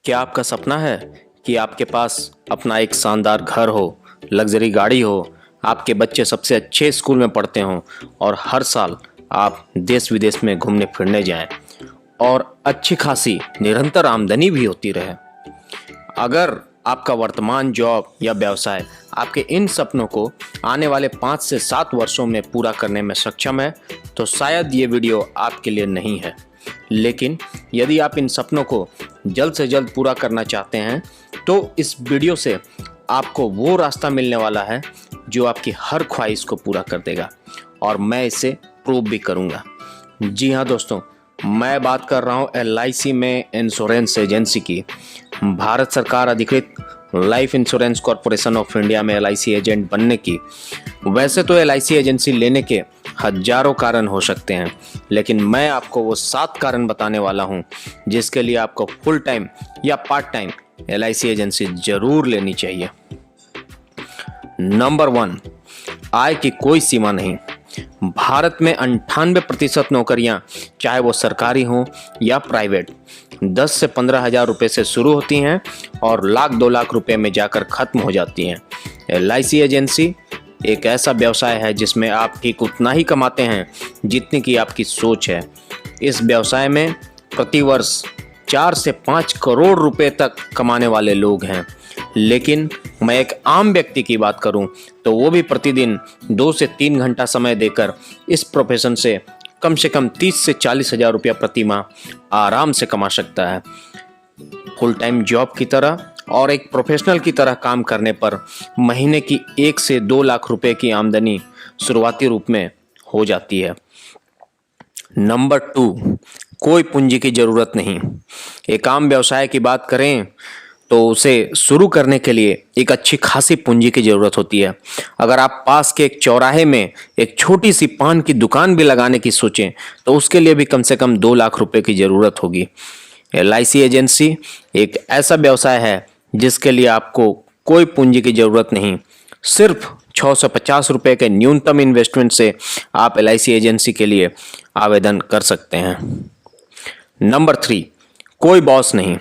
क्या आपका सपना है कि आपके पास अपना एक शानदार घर हो, लग्जरी गाड़ी हो, आपके बच्चे सबसे अच्छे स्कूल में पढ़ते हों और हर साल आप देश विदेश में घूमने फिरने जाएं और अच्छी खासी निरंतर आमदनी भी होती रहे? अगर आपका वर्तमान जॉब या व्यवसाय आपके इन सपनों को आने वाले 5 से 7 वर्षों में पूरा करने में सक्षम है, तो शायद ये वीडियो आपके लिए नहीं है। लेकिन यदि आप इन सपनों को जल्द से जल्द पूरा करना चाहते हैं, तो इस वीडियो से आपको वो रास्ता मिलने वाला है जो आपकी हर ख्वाहिश को पूरा कर देगा, और मैं इसे प्रूव भी करूँगा। जी हाँ दोस्तों, मैं बात कर रहा हूँ LIC में इंश्योरेंस एजेंसी की। भारत सरकार अधिकृत life insurance corporation of India में LIC एजेंट बनने की। वैसे तो LIC एजेंसी लेने के हजारों कारण हो सकते हैं, लेकिन मैं आपको वो 7 कारण बताने वाला हूँ जिसके लिए आपको फुल टाइम या पार्ट टाइम LIC एजेंसी जरूर लेनी चाहिए। नंबर 1, आय की कोई सीमा नहीं। भारत में 98% नौकरियां, चाहे वो सरकारी हों या प्राइवेट, 10 से 15 हज़ार रुपये से शुरू होती हैं और लाख 2 लाख रुपए में जाकर ख़त्म हो जाती हैं। LIC एजेंसी एक ऐसा व्यवसाय है जिसमें आप ठीक उतना ही कमाते हैं जितनी की आपकी सोच है। इस व्यवसाय में प्रतिवर्ष 4 से 5 करोड़ रुपए तक कमाने वाले लोग हैं। लेकिन मैं एक आम व्यक्ति की बात करूं तो वो भी प्रतिदिन 2 से 3 घंटा समय देकर इस प्रोफेशन से कम 30 से 40 हज़ार रुपया प्रति माह आराम से कमा सकता है। फुल टाइम जॉब की तरह और एक प्रोफेशनल की तरह काम करने पर महीने की 1 से 2 लाख रुपए की आमदनी शुरुआती रूप में हो जाती है। नंबर 2, कोई पूंजी की जरूरत नहीं। एक आम व्यवसाय की बात करें तो उसे शुरू करने के लिए एक अच्छी खासी पूंजी की ज़रूरत होती है। अगर आप पास के एक चौराहे में एक छोटी सी पान की दुकान भी लगाने की सोचें तो उसके लिए भी कम से कम 2 लाख रुपए की ज़रूरत होगी। LIC एजेंसी एक ऐसा व्यवसाय है जिसके लिए आपको कोई पूंजी की ज़रूरत नहीं। सिर्फ 650 रुपये के न्यूनतम इन्वेस्टमेंट से आप LIC एजेंसी के लिए आवेदन कर सकते हैं। नंबर 3, कोई बॉस नहीं।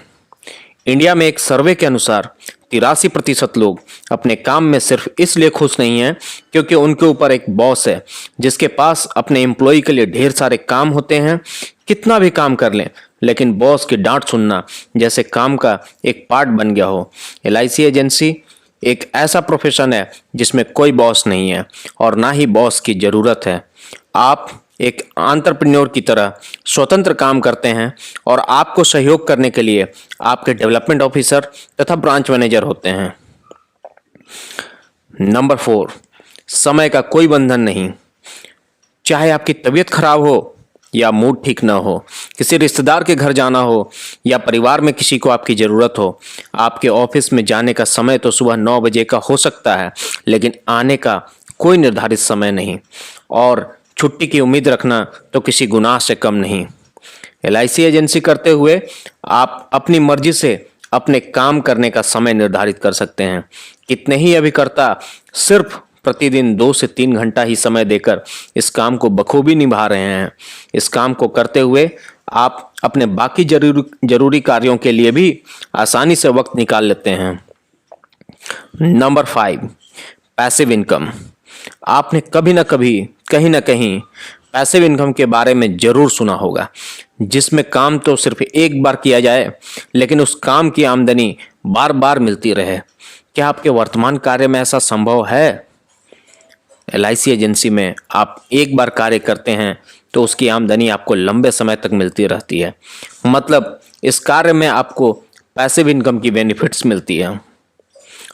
इंडिया में एक सर्वे के अनुसार 83% लोग अपने काम में सिर्फ इसलिए खुश नहीं हैं क्योंकि उनके ऊपर एक बॉस है जिसके पास अपने एम्प्लॉय के लिए ढेर सारे काम होते हैं। कितना भी काम कर लें, लेकिन बॉस की डांट सुनना जैसे काम का एक पार्ट बन गया हो। LIC एजेंसी एक ऐसा प्रोफेशन है जिसमें कोई बॉस नहीं है और ना ही बॉस की ज़रूरत है। आप एक एंटरप्रेन्योर की तरह स्वतंत्र काम करते हैं और आपको सहयोग करने के लिए आपके डेवलपमेंट ऑफिसर तथा ब्रांच मैनेजर होते हैं। नंबर 4, समय का कोई बंधन नहीं। चाहे आपकी तबीयत खराब हो या मूड ठीक ना हो, किसी रिश्तेदार के घर जाना हो या परिवार में किसी को आपकी ज़रूरत हो, आपके ऑफिस में जाने का समय तो सुबह 9 बजे का हो सकता है, लेकिन आने का कोई निर्धारित समय नहीं, और छुट्टी की उम्मीद रखना तो किसी गुनाह से कम नहीं। LIC एजेंसी करते हुए आप अपनी मर्जी से अपने काम करने का समय निर्धारित कर सकते हैं। कितने ही अभिकर्ता सिर्फ प्रतिदिन 2 से 3 घंटा ही समय देकर इस काम को बखूबी निभा रहे हैं। इस काम को करते हुए आप अपने बाकी जरूरी कार्यों के लिए भी आसानी से वक्त निकाल लेते हैं। Number 5, passive income. आपने कभी ना कभी कहीं ना कहीं पैसिव इनकम के बारे में जरूर सुना होगा, जिसमें काम तो सिर्फ एक बार किया जाए लेकिन उस काम की आमदनी बार बार मिलती रहे। क्या आपके वर्तमान कार्य में ऐसा संभव है? LIC एजेंसी में आप एक बार कार्य करते हैं तो उसकी आमदनी आपको लंबे समय तक मिलती रहती है। मतलब इस कार्य में आपको पैसिव इनकम की बेनिफिट्स मिलती है।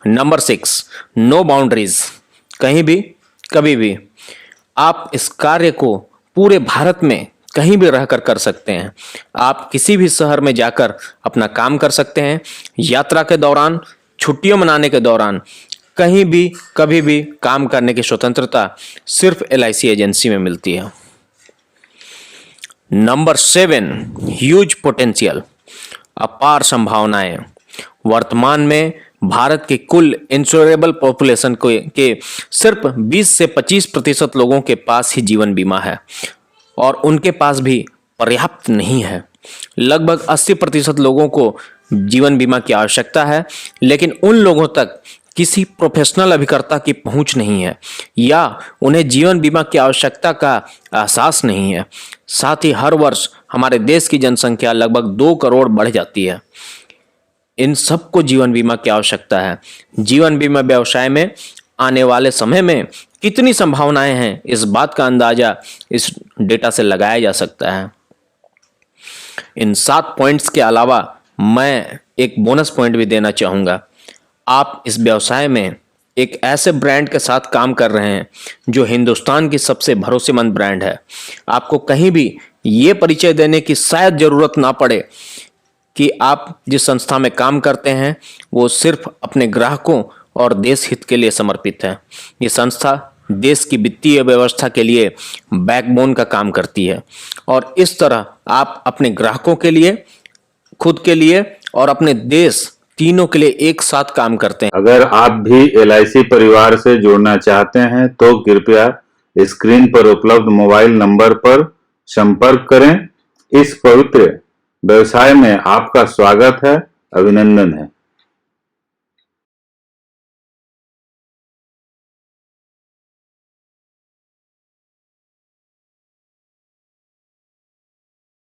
Number 6, no boundaries. कहीं भी कभी भी आप इस कार्य को पूरे भारत में कहीं भी रहकर कर सकते हैं। आप किसी भी शहर में जाकर अपना काम कर सकते हैं। यात्रा के दौरान, छुट्टियों मनाने के दौरान, कहीं भी कभी भी काम करने की स्वतंत्रता सिर्फ LIC एजेंसी में मिलती है। Number 7, huge potential. अपार संभावनाएं। वर्तमान में भारत के कुल इंश्योरेबल पॉपुलेशन के सिर्फ 20 से 25% लोगों के पास ही जीवन बीमा है और उनके पास भी पर्याप्त नहीं है। लगभग 80% लोगों को जीवन बीमा की आवश्यकता है, लेकिन उन लोगों तक किसी प्रोफेशनल अभिकर्ता की पहुंच नहीं है या उन्हें जीवन बीमा की आवश्यकता का एहसास नहीं है। साथ ही हर वर्ष हमारे देश की जनसंख्या लगभग 2 करोड़ बढ़ जाती है। इन सबको जीवन बीमा की आवश्यकता है। जीवन बीमा व्यवसाय में आने वाले समय में कितनी संभावनाएं हैं, इस बात का अंदाजा इस डेटा से लगाया जा सकता है। इन 7 पॉइंट्स के अलावा मैं एक बोनस पॉइंट भी देना चाहूँगा। आप इस व्यवसाय में एक ऐसे ब्रांड के साथ काम कर रहे हैं जो हिंदुस्तान की सबसे भरोसेमंद ब्रांड है। आपको कहीं भी ये परिचय देने की शायद ज़रूरत ना पड़े कि आप जिस संस्था में काम करते हैं वो सिर्फ अपने ग्राहकों और देश हित के लिए समर्पित है। ये संस्था देश की वित्तीय व्यवस्था के लिए बैकबोन का काम करती है और इस तरह आप अपने ग्राहकों के लिए, खुद के लिए और अपने देश तीनों के लिए एक साथ काम करते हैं। अगर आप भी LIC परिवार से जुड़ना चाहते हैं तो कृपया स्क्रीन पर उपलब्ध मोबाइल नंबर पर संपर्क करें। इस पवित्र व्यवसाय में आपका स्वागत है, अभिनंदन है।